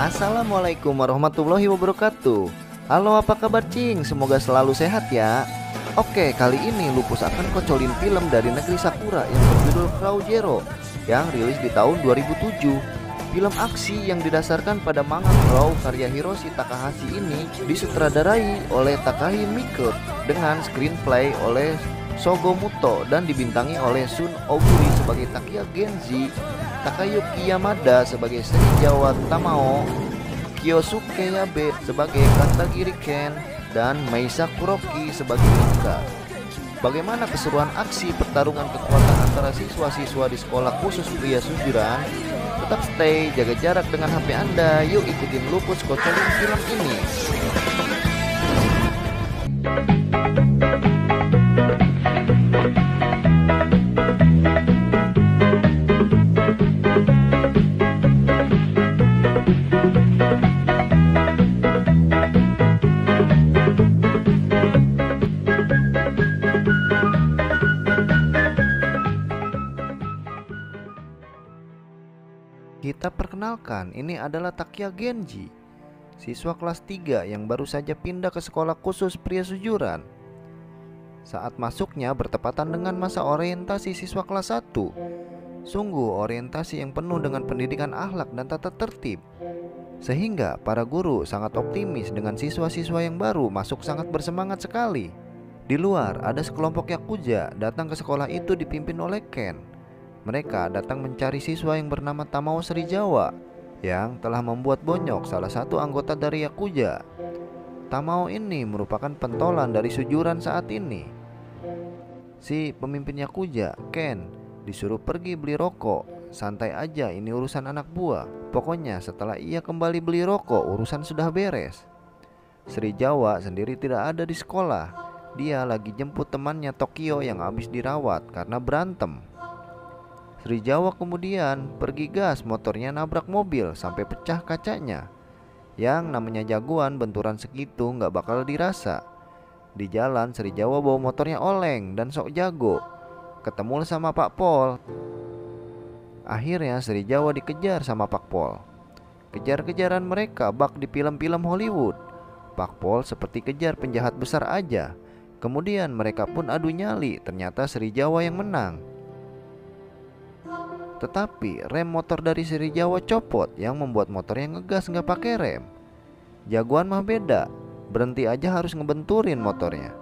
Assalamualaikum warahmatullahi wabarakatuh. Halo, apa kabar Cing? Semoga selalu sehat ya. Oke, kali ini Lupus akan kocolin film dari negeri Sakura yang berjudul Crow Zero yang rilis di tahun 2007. Film aksi yang didasarkan pada manga Crow karya Hiroshi Takahashi ini disutradarai oleh Takashi Miike dengan screenplay oleh Shogo Muto dan dibintangi oleh Shun Oguri sebagai Takia Genji, Takayuki Yamada sebagai Serizawa Tamao, Kyosuke Yabe sebagai Katagiri Ken, dan Meisa Kuroki sebagai Mika. Bagaimana keseruan aksi pertarungan kekuatan antara siswa-siswa di sekolah khusus pria Sujuran? Tetap stay, jaga jarak dengan HP Anda. Yuk ikutin Lupus kocolin film ini. Kita perkenalkan, ini adalah Takia Genji, siswa kelas 3 yang baru saja pindah ke sekolah khusus pria Sujuran. Saat masuknya bertepatan dengan masa orientasi siswa kelas 1. Sungguh orientasi yang penuh dengan pendidikan akhlak dan tata tertib, sehingga para guru sangat optimis dengan siswa-siswa yang baru masuk, sangat bersemangat sekali. Di luar ada sekelompok yakuza datang ke sekolah itu dipimpin oleh Ken. Mereka datang mencari siswa yang bernama Tamao Serizawa yang telah membuat bonyok salah satu anggota dari yakuza. Tamao ini merupakan pentolan dari Sujuran saat ini. Si pemimpin yakuza, Ken, disuruh pergi beli rokok. Santai aja, ini urusan anak buah. Pokoknya setelah ia kembali beli rokok, urusan sudah beres. Serizawa sendiri tidak ada di sekolah. Dia lagi jemput temannya Tokyo yang habis dirawat karena berantem. Serizawa kemudian pergi gas motornya nabrak mobil sampai pecah kacanya. Yang namanya jagoan benturan segitu nggak bakal dirasa. Di jalan Serizawa bawa motornya oleng dan sok jago. Ketemu sama Pak Pol. Akhirnya Serizawa dikejar sama Pak Pol. Kejar-kejaran mereka bak di film-film Hollywood. Pak Pol seperti kejar penjahat besar aja. Kemudian mereka pun adu nyali, ternyata Serizawa yang menang. Tetapi rem motor dari Serizawa copot yang membuat motornya ngegas nggak pakai rem. Jagoan mah beda, berhenti aja harus ngebenturin motornya.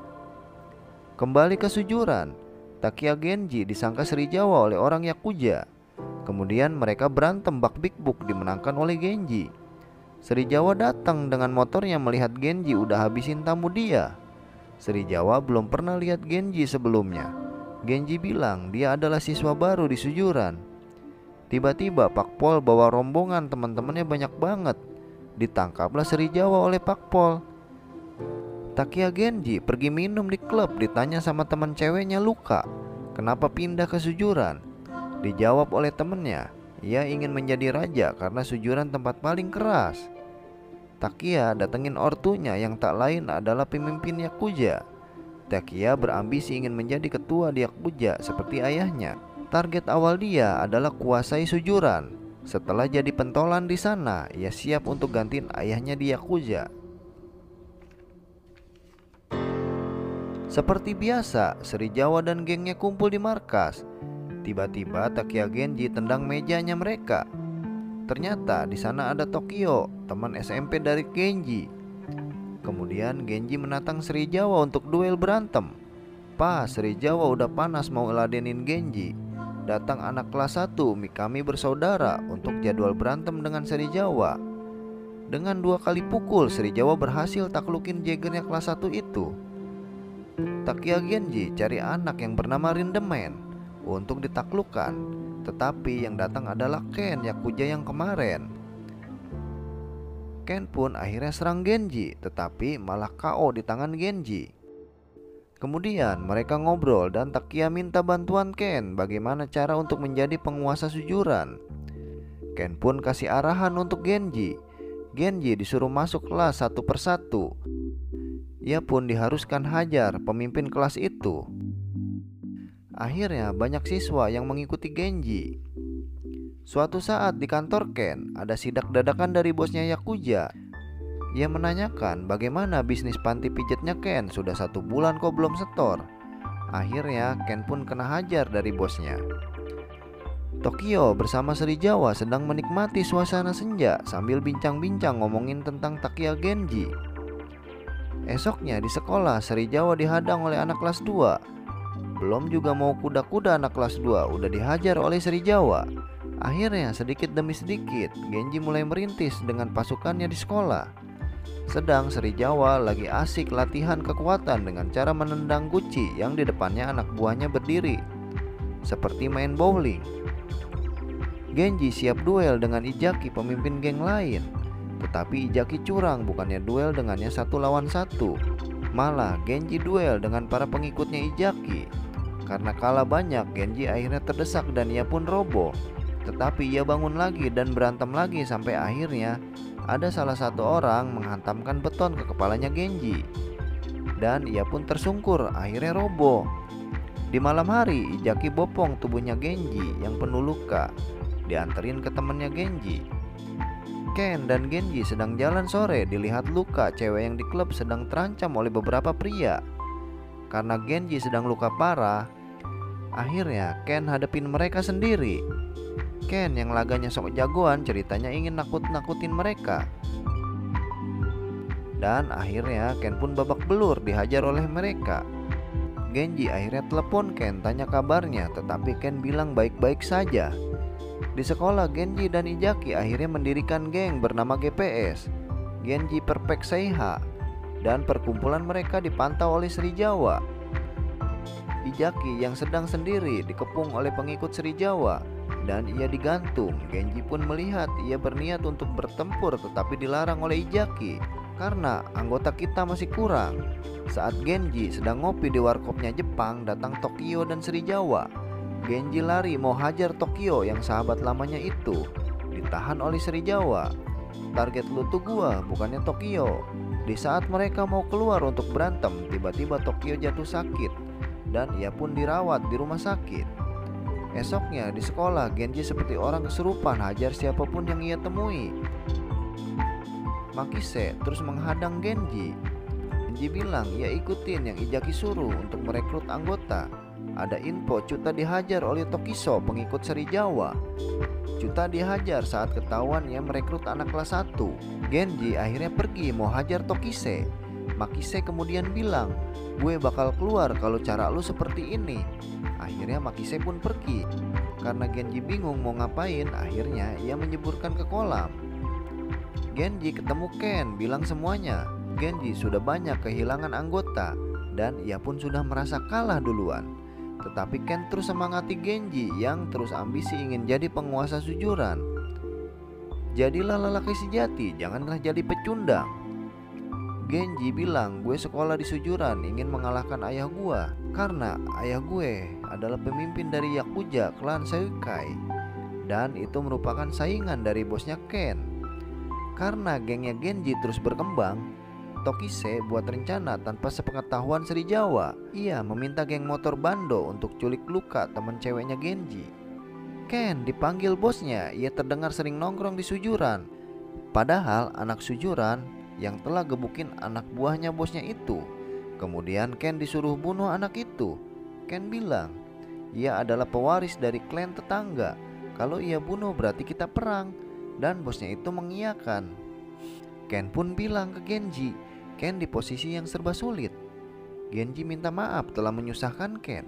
Kembali ke Sujuran, Takia Genji disangka Serizawa oleh orang yakuza. Kemudian mereka berantem bak big book dimenangkan oleh Genji. Serizawa datang dengan motornya melihat Genji udah habisin tamu dia. Serizawa belum pernah lihat Genji sebelumnya. Genji bilang dia adalah siswa baru di Sujuran. Tiba-tiba Pak Pol bawa rombongan teman-temannya banyak banget. Ditangkaplah Serizawa oleh Pak Pol. Takia Genji pergi minum di klub, ditanya sama teman ceweknya Luka, kenapa pindah ke Sujuran? Dijawab oleh temennya, ia ingin menjadi raja karena Sujuran tempat paling keras. Takia datengin ortunya yang tak lain adalah pemimpin yakuza. Takia berambisi ingin menjadi ketua di yakuza seperti ayahnya. Target awal dia adalah kuasai Sujuran. Setelah jadi pentolan di sana, ia siap untuk gantiin ayahnya di yakuza. Seperti biasa, Serizawa dan gengnya kumpul di markas. Tiba-tiba Takia Genji tendang mejanya mereka. Ternyata di sana ada Tokyo, teman SMP dari Genji. Kemudian Genji menantang Serizawa untuk duel berantem. Pas Serizawa udah panas mau ladenin Genji, datang anak kelas 1 Mikami bersaudara untuk jadwal berantem dengan Serizawa. Dengan 2 kali pukul, Serizawa berhasil taklukin jagernya kelas 1 itu. Takia Genji cari anak yang bernama Rindeman untuk ditaklukkan, tetapi yang datang adalah Ken yakuza yang kemarin. Ken pun akhirnya serang Genji, tetapi malah KO di tangan Genji. Kemudian mereka ngobrol dan Takia minta bantuan Ken bagaimana cara untuk menjadi penguasa Sujuran. Ken pun kasih arahan untuk Genji. Genji disuruh masuk kelas satu persatu. Ia pun diharuskan hajar pemimpin kelas itu. Akhirnya banyak siswa yang mengikuti Genji. Suatu saat di kantor Ken, ada sidak dadakan dari bosnya Yakuza. Ia menanyakan bagaimana bisnis panti pijatnya Ken, sudah 1 bulan kok belum setor. Akhirnya Ken pun kena hajar dari bosnya. Tokio bersama Sri Jawa sedang menikmati suasana senja sambil bincang-bincang ngomongin tentang Takia Genji. Esoknya di sekolah, Sri Jawa dihadang oleh anak kelas 2. Belum juga mau kuda-kuda anak kelas 2 udah dihajar oleh Sri Jawa. Akhirnya sedikit demi sedikit Genji mulai merintis dengan pasukannya di sekolah. Sedang Sri Jawa lagi asik latihan kekuatan dengan cara menendang guci yang di depannya anak buahnya berdiri, seperti main bowling. Genji siap duel dengan Ijaki, pemimpin geng lain. Tetapi Ijaki curang, bukannya duel dengannya 1 lawan 1. Malah Genji duel dengan para pengikutnya Ijaki. Karena kalah banyak, Genji akhirnya terdesak dan ia pun roboh. Tetapi ia bangun lagi dan berantem lagi sampai akhirnya ada salah satu orang menghantamkan beton ke kepalanya Genji. Dan ia pun tersungkur, akhirnya roboh. Di malam hari, Ijaki bopong tubuhnya Genji yang penuh luka, dianterin ke temannya Genji. Ken dan Genji sedang jalan sore, dilihat Luka, cewek yang di klub, sedang terancam oleh beberapa pria. Karena Genji sedang luka parah, akhirnya Ken hadapin mereka sendiri. Ken yang laganya sok jagoan ceritanya ingin nakut-nakutin mereka. Dan akhirnya Ken pun babak belur dihajar oleh mereka. Genji akhirnya telepon Ken tanya kabarnya, tetapi Ken bilang baik-baik saja. Di sekolah, Genji dan Ijaki akhirnya mendirikan geng bernama GPS, Genji Perfect Seiha, dan perkumpulan mereka dipantau oleh Sri Jawa. Ijaki yang sedang sendiri dikepung oleh pengikut Sri Jawa dan ia digantung. Genji pun melihat ia berniat untuk bertempur tetapi dilarang oleh Ijaki karena anggota kita masih kurang. Saat Genji sedang ngopi di warkopnya Jepang, datang Tokio dan Sri Jawa. Genji lari mau hajar Tokio yang sahabat lamanya itu, ditahan oleh Sri Jawa. Target lu tuh gua, bukannya Tokio. Di saat mereka mau keluar untuk berantem, tiba-tiba Tokio jatuh sakit dan ia pun dirawat di rumah sakit. Esoknya di sekolah, Genji seperti orang kesurupan hajar siapapun yang ia temui. Makise terus menghadang Genji. Genji bilang ia ikutin yang Ijaki suruh untuk merekrut anggota. Ada info Cuta dihajar oleh Tokiso, pengikut Sri Jawa. Cuta dihajar saat ketahuan ia merekrut anak kelas 1. Genji akhirnya pergi mau hajar Tokise. Makise kemudian bilang, gue bakal keluar kalau cara lu seperti ini. Akhirnya Makise pun pergi. Karena Genji bingung mau ngapain, akhirnya ia menjeburkan ke kolam. Genji ketemu Ken, bilang semuanya. Genji sudah banyak kehilangan anggota dan ia pun sudah merasa kalah duluan. Tetapi Ken terus semangati Genji yang terus ambisi ingin jadi penguasa Sujuran. Jadilah lelaki sejati, janganlah jadi pecundang. Genji bilang, gue sekolah di Sujuran ingin mengalahkan ayah gue, karena ayah gue adalah pemimpin dari Yakuza klan Seikai, dan itu merupakan saingan dari bosnya Ken. Karena gengnya Genji terus berkembang, Tokise buat rencana tanpa sepengetahuan Sri Jawa. Ia meminta geng motor Bando untuk culik Luka, teman ceweknya Genji. Ken dipanggil bosnya, ia terdengar sering nongkrong di Sujuran. Padahal anak Sujuran yang telah gebukin anak buahnya bosnya itu. Kemudian Ken disuruh bunuh anak itu. Ken bilang, ia adalah pewaris dari klan tetangga. Kalau ia bunuh berarti kita perang. Dan bosnya itu mengiyakan. Ken pun bilang ke Genji, Ken di posisi yang serba sulit. Genji minta maaf telah menyusahkan Ken.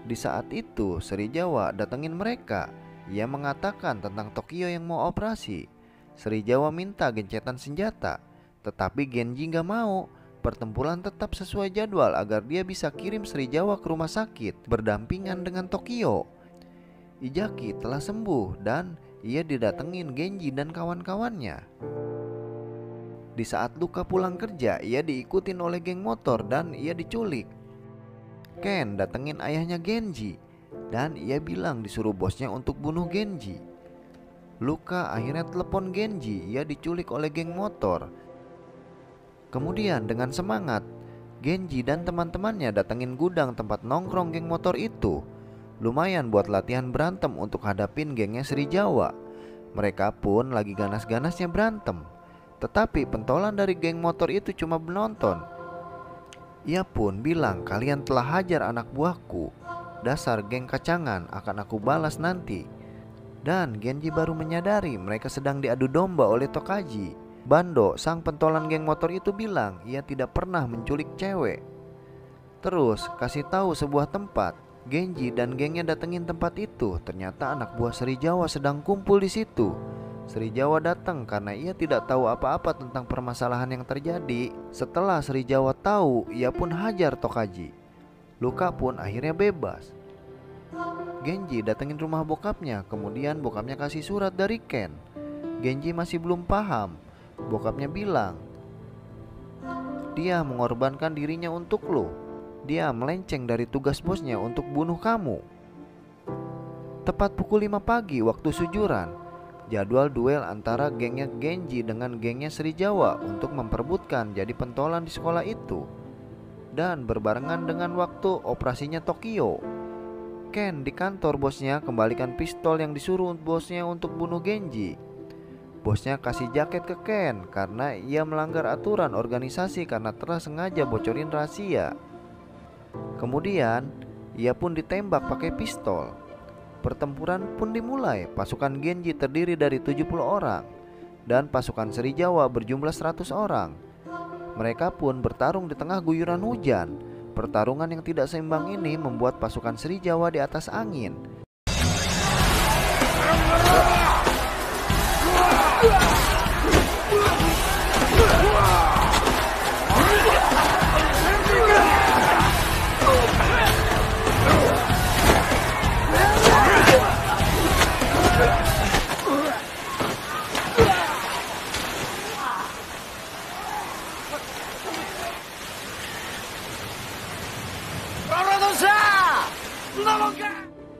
Di saat itu Sri Jawa datengin mereka. Ia mengatakan tentang Tokio yang mau operasi. Sri Jawa minta gencatan senjata, tetapi Genji gak mau. Pertempuran tetap sesuai jadwal agar dia bisa kirim Sri Jawa ke rumah sakit berdampingan dengan Tokio. Ijaki telah sembuh dan ia didatengin Genji dan kawan-kawannya. Di saat Luka pulang kerja, ia diikutin oleh geng motor dan ia diculik. Ken datengin ayahnya Genji dan ia bilang disuruh bosnya untuk bunuh Genji. Luka akhirnya telepon Genji, ia diculik oleh geng motor. Kemudian dengan semangat, Genji dan teman-temannya datengin gudang tempat nongkrong geng motor itu. Lumayan buat latihan berantem untuk hadapin gengnya Sri Jawa. Mereka pun lagi ganas-ganasnya berantem. Tetapi pentolan dari geng motor itu cuma menonton. Ia pun bilang, kalian telah hajar anak buahku. Dasar geng kacangan, akan aku balas nanti. Dan Genji baru menyadari mereka sedang diadu domba oleh Tokaji. Bando, sang pentolan geng motor itu bilang ia tidak pernah menculik cewek. Terus kasih tahu sebuah tempat. Genji dan gengnya datengin tempat itu. Ternyata anak buah Sri Jawa sedang kumpul di situ. Sri Jawa datang karena ia tidak tahu apa-apa tentang permasalahan yang terjadi. Setelah Sri Jawa tahu, ia pun hajar Tokaji. Luka pun akhirnya bebas. Genji datengin rumah bokapnya. Kemudian bokapnya kasih surat dari Ken. Genji masih belum paham. Bokapnya bilang, dia mengorbankan dirinya untuk lo. Dia melenceng dari tugas bosnya untuk bunuh kamu. Tepat pukul 5 pagi waktu sujuran, jadwal duel antara gengnya Genji dengan gengnya Sri Jawa untuk memperebutkan jadi pentolan di sekolah itu. Dan berbarengan dengan waktu operasinya Tokyo. Ken di kantor bosnya kembalikan pistol yang disuruh bosnya untuk bunuh Genji. Bosnya kasih jaket ke Ken karena ia melanggar aturan organisasi karena telah sengaja bocorin rahasia. Kemudian ia pun ditembak pakai pistol. Pertempuran pun dimulai. Pasukan Genji terdiri dari 70 orang dan pasukan Sri Jawa berjumlah 100 orang. Mereka pun bertarung di tengah guyuran hujan. Pertarungan yang tidak seimbang ini membuat pasukan Sri Jawa di atas angin.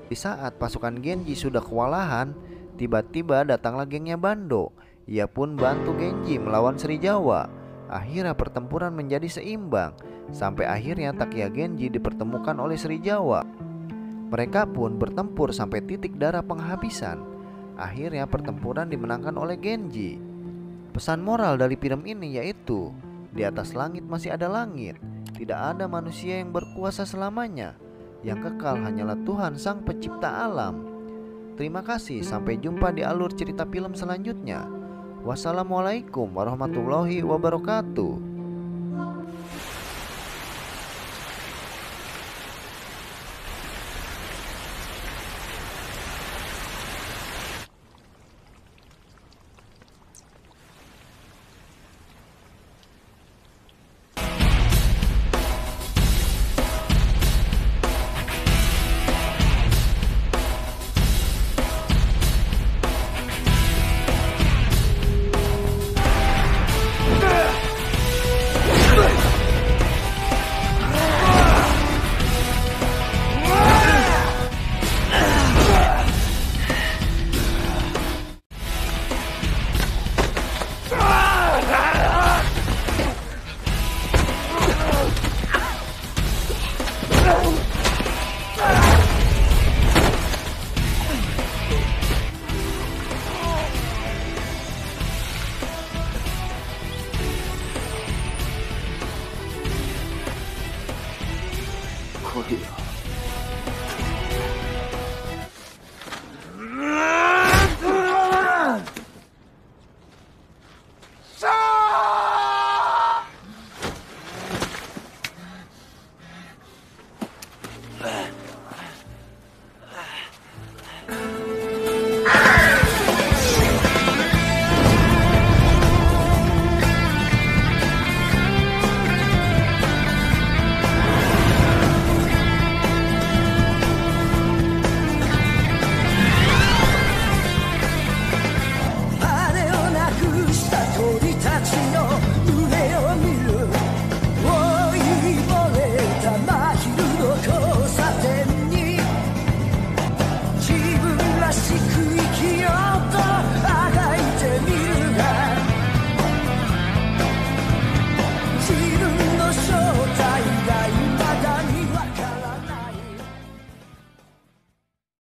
Di saat pasukan Genji sudah kewalahan, tiba-tiba datanglah gengnya Bando. Ia pun bantu Genji melawan Sri Jawa. Akhirnya pertempuran menjadi seimbang. Sampai akhirnya Takia Genji dipertemukan oleh Sri Jawa. Mereka pun bertempur sampai titik darah penghabisan. Akhirnya pertempuran dimenangkan oleh Genji. Pesan moral dari film ini yaitu, di atas langit masih ada langit. Tidak ada manusia yang berkuasa selamanya. Yang kekal hanyalah Tuhan Sang Pencipta alam. Terima kasih, sampai jumpa di alur cerita film selanjutnya. Wassalamualaikum warahmatullahi wabarakatuh.